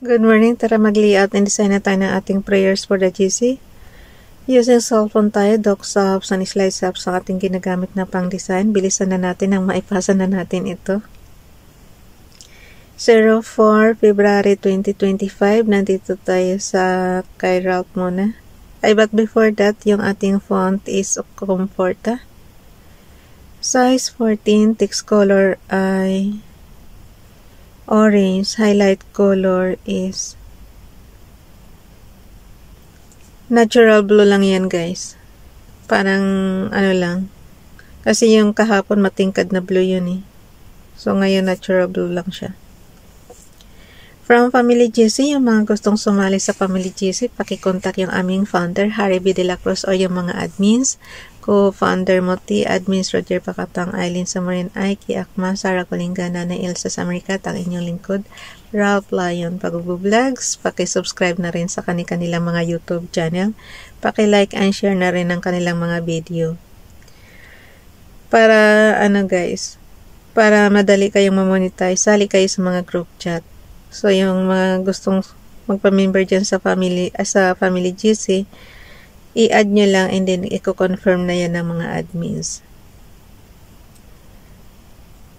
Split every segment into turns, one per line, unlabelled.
Good morning, tara mag-layout and design na tayo ng ating prayers for the GC. Using cellphone tayo, DocSops and SlideSops ang ating ginagamit na pang design. Bilisan na natin ang maipasa na natin ito. 04 February 2025, nandito tayo sa kay Ralph muna. But before that, yung ating font is Comforta. Size 14, text color ay orange, highlight color is natural blue lang yan guys. Parang ano lang. Kasi yung kahapon matingkad na blue yun eh. So ngayon natural blue lang siya. From Family GC, yung mga gustong sumali sa Family GC, pakikontak yung aming founder, Harry B. De La Cruz, o yung mga admins. Co-founder Moti, admins Roger Pacatang, Eileen Samarin, Aiki Akma, Sarah Colingana, na Ilsa Samaricat, ang inyong lingkod, Ralph Lion, Pag-vlogs. Paki-subscribe na rin sa kanilang mga YouTube channel. Paki-like and share na rin ang kanilang mga video. Para guys, para madali kayong mamonetize, sali kayo sa mga group chat. So yung mga gustong magpa-member dyan sa Family GC, i-add nyo lang and then i-confirm na yan ng mga admins.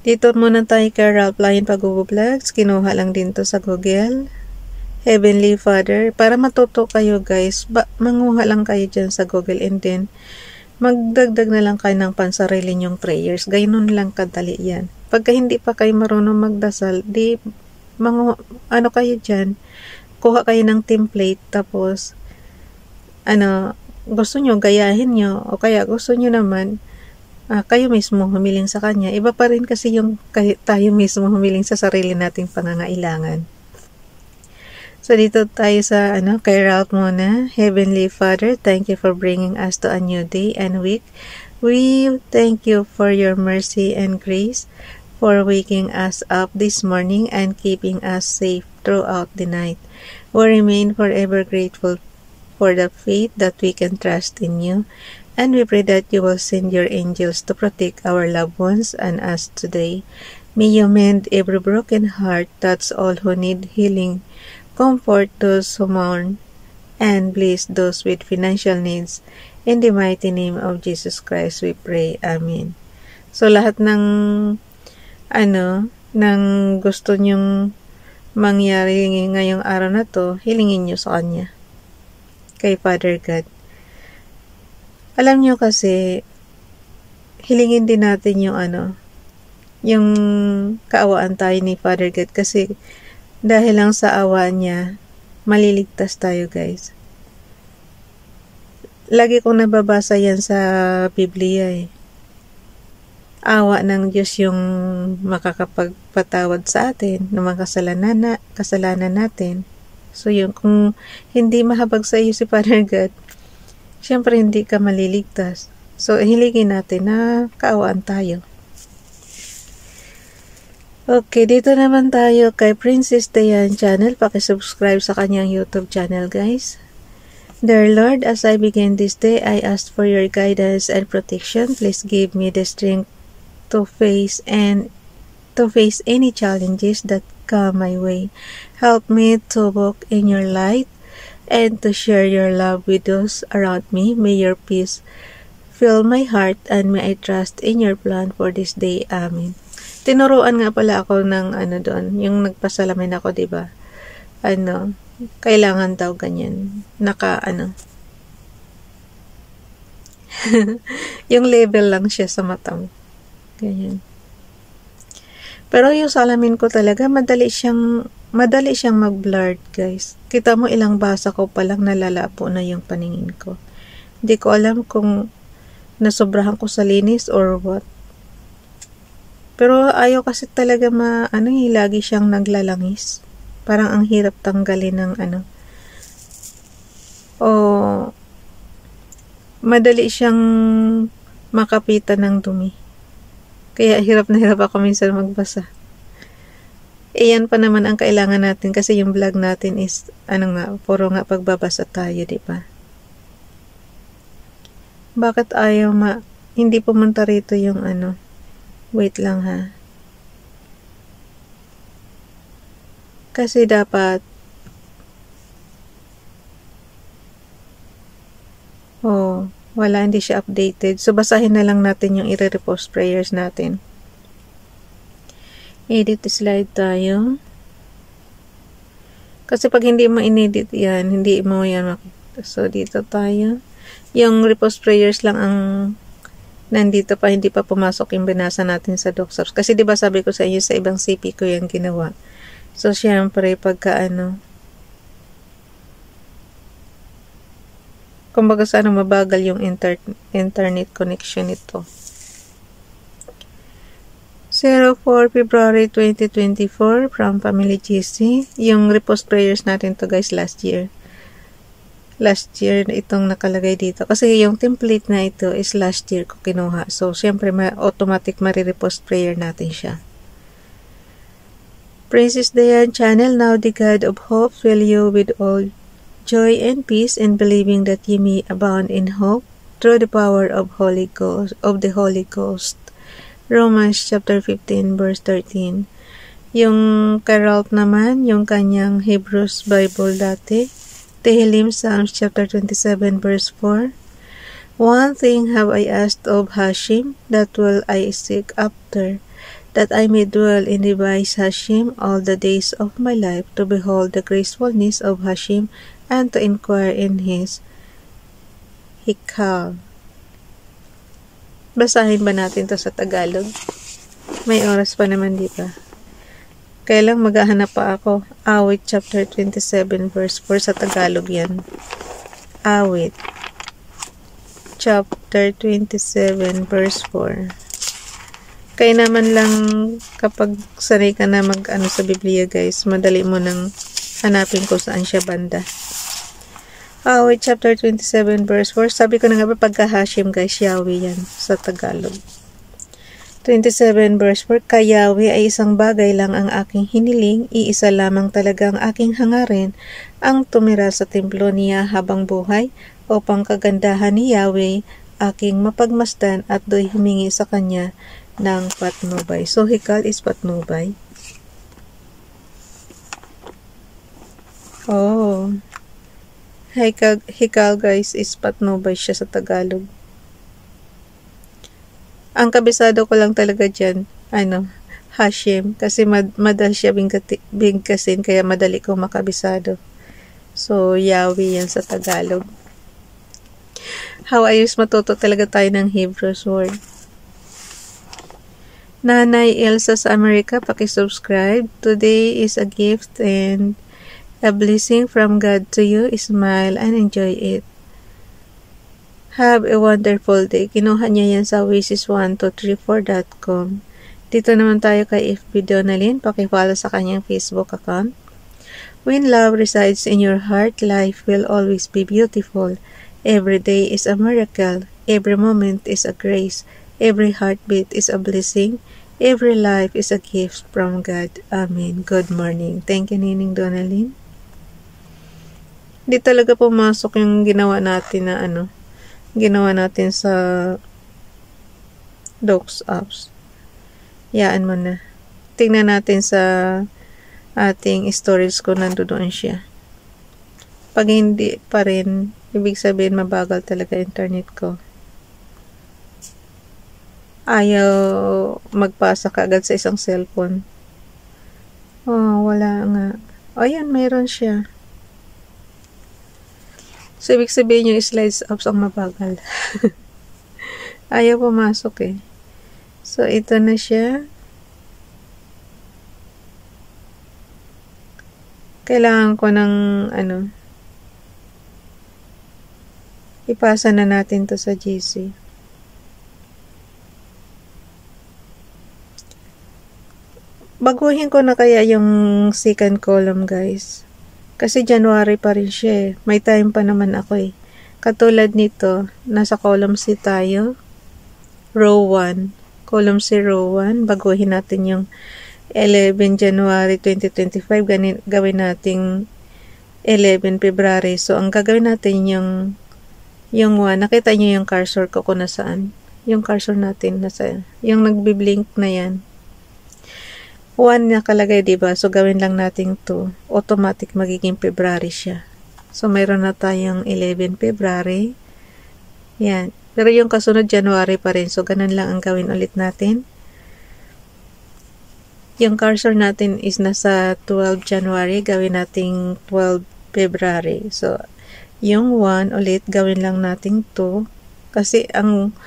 Dito muna tayo kay Ralph Lion Pag-vlogs. Kinuha lang din to sa Google. Heavenly Father. Para matuto kayo guys, manguha lang kayo dyan sa Google and then magdagdag na lang kayo ng pansarili nyong prayers. Gayun lang kadali yan. Pagka hindi pa kayo marunong magdasal, di kayo dyan, kuha kayo ng template, tapos gusto nyo gayahin nyo, o kaya gusto nyo naman kayo mismo humiling sa kanya. Iba pa rin kasi yung tayo mismo humiling sa sarili nating pangangailangan. So dito tayo sa kay Ralph muna. Heavenly Father, thank you for bringing us to a new day and week. We thank you for your mercy and grace, for waking us up this morning and keeping us safe throughout the night. We remain forever grateful for the faith that we can trust in you, and we pray that you will send your angels to protect our loved ones and us today. May you mend every broken heart, touch all who need healing, comfort those who mourn, and bless those with financial needs. In the mighty name of Jesus Christ we pray. Amen. So lahat ng ng gusto nyong mangyari ngayong araw na to, hilingin nyo sa Kanya. Kay Father God. Alam nyo kasi, hilingin din natin yung kaawaan tayo ni Father God, kasi dahil lang sa awa niya, maliligtas tayo guys. Lagi kong nababasa yan sa Biblia eh. Awa ng Diyos yung makakapagpatawad sa atin ng mga kasalanan natin. So yun, kung hindi mahabag sa iyo si Father God, syempre hindi ka maliligtas. So hilingin natin na kaawaan tayo. Okay, dito naman tayo kay Princess Dayan channel. Paki-subscribe sa kanyang YouTube channel guys. Dear Lord, as I begin this day, I ask for your guidance and protection. Please give me the strength to face any challenges that come my way. Help me to walk in your light and to share your love with those around me. May your peace fill my heart and may I trust in your plan for this day. Amen. Tinuruan nga pala ako ng doon, yung nagpasalamin ako, diba? Kailangan daw ganyan. Yung level lang siya sa mata mo. Ganyan. Pero yung salamin ko talaga, madali siyang mag-blurred guys. Kita mo ilang basa ko palang nalalapo na yung paningin ko. Hindi ko alam kung nasobrahan ko sa linis or what. Pero ayaw kasi talaga lagi siyang naglalangis. Parang ang hirap tanggalin ng madali siyang makapitan ng dumi. Kaya hirap na hirap ako minsan magbasa. Iyan pa naman ang kailangan natin kasi yung vlog natin is puro nga pagbabasa tayo, di ba? Bakit ayaw hindi pumunta rito yung wait lang ha. Kasi dapat Wala, hindi siya updated. So, basahin na lang natin yung i-repost prayers natin. Edit slide tayo. Kasi pag hindi mo inedit yan, hindi mo yan makikita. So, dito tayo. Yung repost prayers lang ang nandito pa, hindi pa pumasok yung binasa natin sa DocSapps. Kasi diba sabi ko sa inyo, sa ibang CP ko yung ginawa. So, syempre, pagka kumbaga sana mabagal yung internet connection nito. 04 February 2024 from Family GC. Yung repost prayers natin to guys last year. Last year itong nakalagay dito. Kasi yung template na ito is last year ko kinuha. So, syempre automatic marirepost prayer natin siya. Princess Diane Channel, now the God of hope fill you with all joy and peace in believing that ye may abound in hope through the power of the Holy Ghost. Romans chapter 15 verse 13. Yung Caralt naman, yung kanyang Hebrews Bible dati, Tehillim Psalms chapter 27 verse 4. One thing have I asked of Hashem, that will I seek after, that I may dwell in the wise Hashem all the days of my life, to behold the gracefulness of Hashem, and to inquire in his hikal. Basahin ba natin to sa Tagalog? May oras pa naman, di ba? Kailang maghahanap pa ako. Awit chapter 27 verse 4 sa Tagalog yan. Awit chapter 27 verse 4. Kaya naman lang kapag sanay ka na sa Biblia guys, madali mo nang hanapin kung saan siya banda. Awit chapter 27 verse 4. Sabi ko na nga ba pagka Hashem guys, Yahweh yan sa Tagalog. 27 verse 4. Kay Yahweh ay isang bagay lang ang aking hiniling, iisa lamang talaga ang aking hangarin, ang tumira sa templo niya habang buhay, upang kagandahan ni Yahweh aking mapagmasdan at do'y humingi sa kanya ng patnubay. So, hikal is patnubay. Oh. Hikal guys is patnubay siya sa Tagalog. Ang kabisado ko lang talaga dyan, Hashem, kasi madal siya bingkasin, kaya madali kong makabisado. So, Yahweh yan sa Tagalog. How ayos matuto talaga tayo ng Hebrews word. Nanay Elsa sa Amerika, pakisubscribe. Today is a gift and a blessing from God to you. Smile and enjoy it. Have a wonderful day. Kinuha niya yan sa wishes1234.com. Dito naman tayo kay FB Donalyn. Pakifollow sa kanyang Facebook account. When love resides in your heart, life will always be beautiful. Every day is a miracle. Every moment is a grace. Every heartbeat is a blessing. Every life is a gift from God. Amen. Good morning. Thank you, Nining Donalyn. Di talaga pumasok yung ginawa natin na ginawa natin sa DocSapps. Yaan mo na. Tingnan natin sa ating storage ko, nandoon siya. Pag hindi pa rin, ibig sabihin mabagal talaga internet ko. Ayaw magpasa kaagad sa isang cellphone. Oh, wala nga. Ayan, mayroon siya. So, ibig sabihin yung slides apps ang mabagal. Ayaw pumasok eh. So, ito na siya. Kailangan ko ng ipasa na natin to sa GC. Baguhin ko na kaya yung second column guys. Kasi January pa rin siya eh. May time pa naman ako eh. Katulad nito, nasa column C tayo. Row 1. Column C row 1. Baguhin natin yung 11 January 2025. Gawin nating 11 February. So, ang gagawin natin yung 1. Nakita nyo yung cursor ko kung nasaan. Yung cursor natin nasa, yung nagbiblink na yan. 1 nakalagay, diba? So, gawin lang natin 2. Automatic magiging February siya. So, mayroon na tayong 11 February. Yan. Pero yung kasunod, January pa rin. So, ganun lang ang gawin ulit natin. Yung cursor natin is nasa 12 January. Gawin nating 12 February. So, yung 1 ulit, gawin lang nating 2. Kasi ang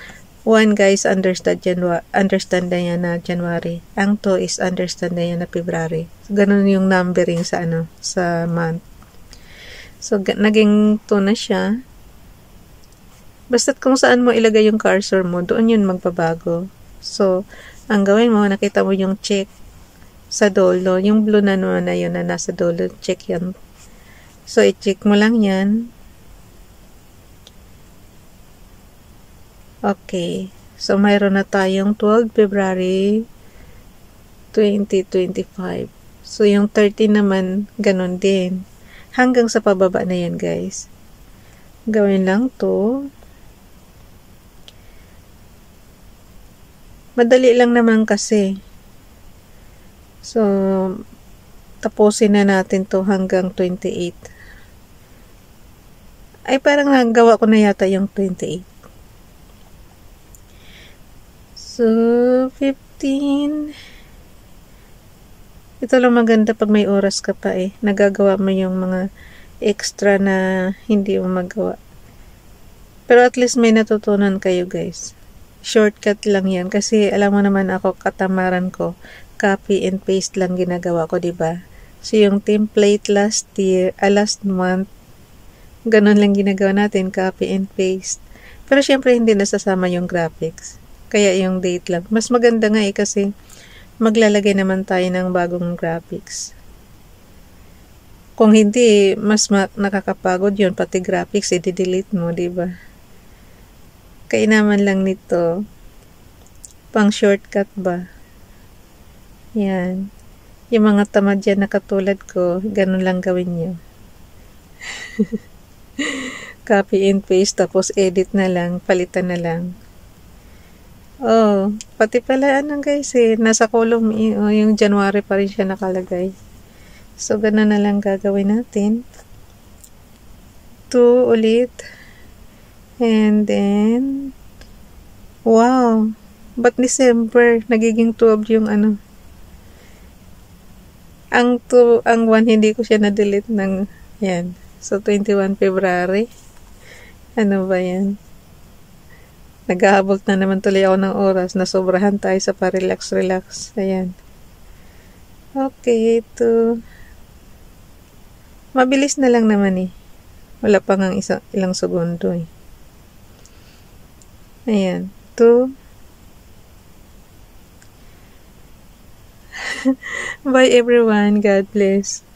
1 guys, understand na yan na January. Ang 2 is understand na yan na February. So, ganun yung numbering sa sa month. So, naging 2 na siya. Basta't kung saan mo ilagay yung cursor mo, doon yun magbabago. So, ang gawin mo, nakita mo yung check sa dulo. Yung blue na naman na yun na nasa dulo, check yan. So, i-check mo lang yan. Okay. So, mayroon na tayong 12 February 2025. So, yung 13 naman, ganun din. Hanggang sa pababa na yan, guys. Gawin lang to. Madali lang naman kasi. So, tapusin na natin to hanggang 28. Ay, parang nagawa ko na yata yung 28. So, 15. Ito lang maganda pag may oras ka pa eh. Nagagawa mo yung mga extra na hindi mo magawa. Pero at least may natutunan kayo, guys. Shortcut lang yan. Kasi alam mo naman ako, katamaran ko, copy and paste lang ginagawa ko, diba? So, yung template last month, ganun lang ginagawa natin, copy and paste. Pero syempre, hindi nasasama yung graphics. Kaya yung date lang. Mas maganda nga eh, kasi maglalagay naman tayo ng bagong graphics. Kung hindi, mas nakakapagod yun, pati graphics, i-delete mo, diba? Kainaman lang nito, pang shortcut ba? Yan. Yung mga tamad dyan na katulad ko, ganun lang gawin nyo. Copy and paste, tapos edit na lang, palitan na lang. Oh, pati pala guys eh, nasa column yung January pa rin siya nakalagay. So, ganun na lang gagawin natin. 2 ulit. And then, wow, ba't December, nagiging 12 yung ang 1 hindi ko siya na-delete ng, yan. So, 21 February. Ano ba yan? Naghahabol na naman tuloy ako ng oras. Nasobrahan tayo sa pa-relax. Ayan. Okay, ito. Mabilis na lang naman eh. Wala pa nga ilang segundo eh. Ayan. 2. Bye everyone. God bless.